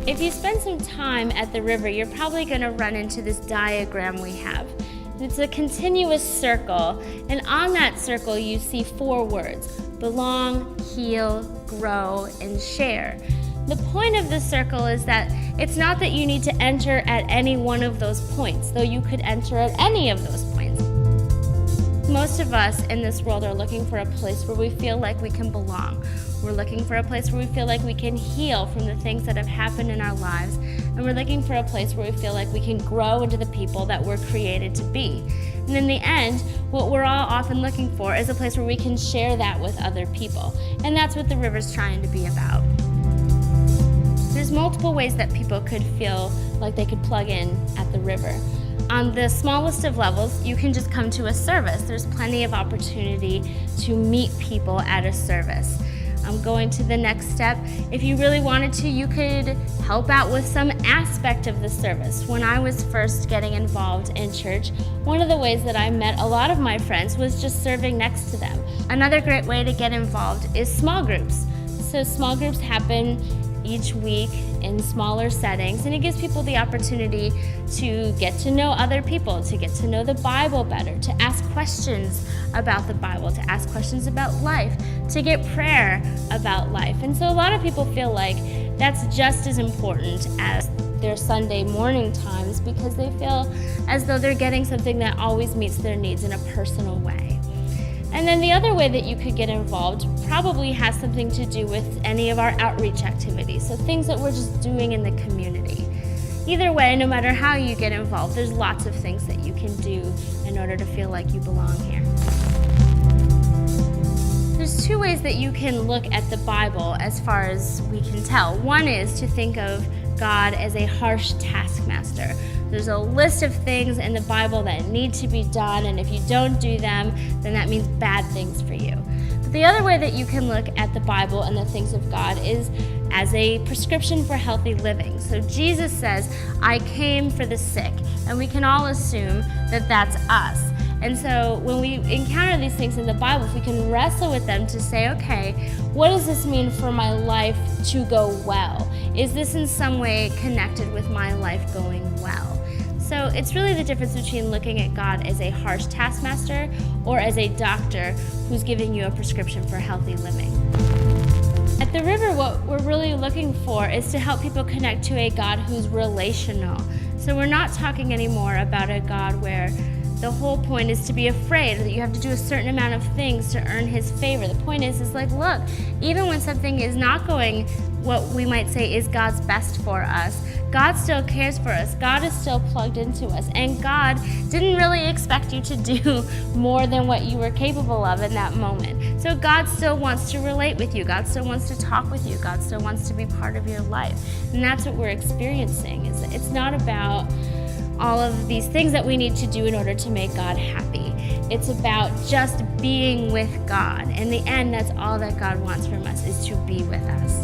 If you spend some time at the river, you're probably going to run into this diagram we have. It's a continuous circle, and on that circle you see 4 words: belong, heal, grow, and share. The point of the circle is that it's not that you need to enter at any one of those points, though you could enter at any of those points. Most of us in this world are looking for a place where we feel like we can belong. We're looking for a place where we feel like we can heal from the things that have happened in our lives, and we're looking for a place where we feel like we can grow into the people that we're created to be. And in the end, what we're all often looking for is a place where we can share that with other people. And that's what the river's trying to be about. There's multiple ways that people could feel like they could plug in at the river. On the smallest of levels, you can just come to a service. There's plenty of opportunity to meet people at a service. Going to the next step, if you really wanted to, you could help out with some aspect of the service. When I was first getting involved in church, one of the ways that I met a lot of my friends was just serving next to them. Another great way to get involved is small groups. So small groups happen each week in smaller settings, and it gives people the opportunity to get to know other people, to get to know the Bible better, to ask questions about the Bible, to ask questions about life, to get prayer about life. And so a lot of people feel like that's just as important as their Sunday morning times, because they feel as though they're getting something that always meets their needs in a personal way. And then the other way that you could get involved probably has something to do with any of our outreach activities, so things that we're just doing in the community. Either way, no matter how you get involved, there's lots of things that you can do in order to feel like you belong here. There's 2 ways that you can look at the Bible as far as we can tell. One is to think of God as a harsh taskmaster. There's a list of things in the Bible that need to be done, and if you don't do them, then that means bad things for you. But the other way that you can look at the Bible and the things of God is as a prescription for healthy living. So Jesus says, "I came for the sick," and we can all assume that that's us. And so when we encounter these things in the Bible, if we can wrestle with them to say, okay, what does this mean for my life to go well? Is this in some way connected with my life going well? So it's really the difference between looking at God as a harsh taskmaster or as a doctor who's giving you a prescription for healthy living. At the river, what we're really looking for is to help people connect to a God who's relational. So we're not talking anymore about a God where the whole point is to be afraid that you have to do a certain amount of things to earn his favor. The point is like, look, even when something is not going what we might say is God's best for us, God still cares for us. God is still plugged into us. And God didn't really expect you to do more than what you were capable of in that moment. So God still wants to relate with you. God still wants to talk with you. God still wants to be part of your life. And that's what we're experiencing. It's not about all of these things that we need to do in order to make God happy. It's about just being with God. In the end, that's all that God wants from us, is to be with us.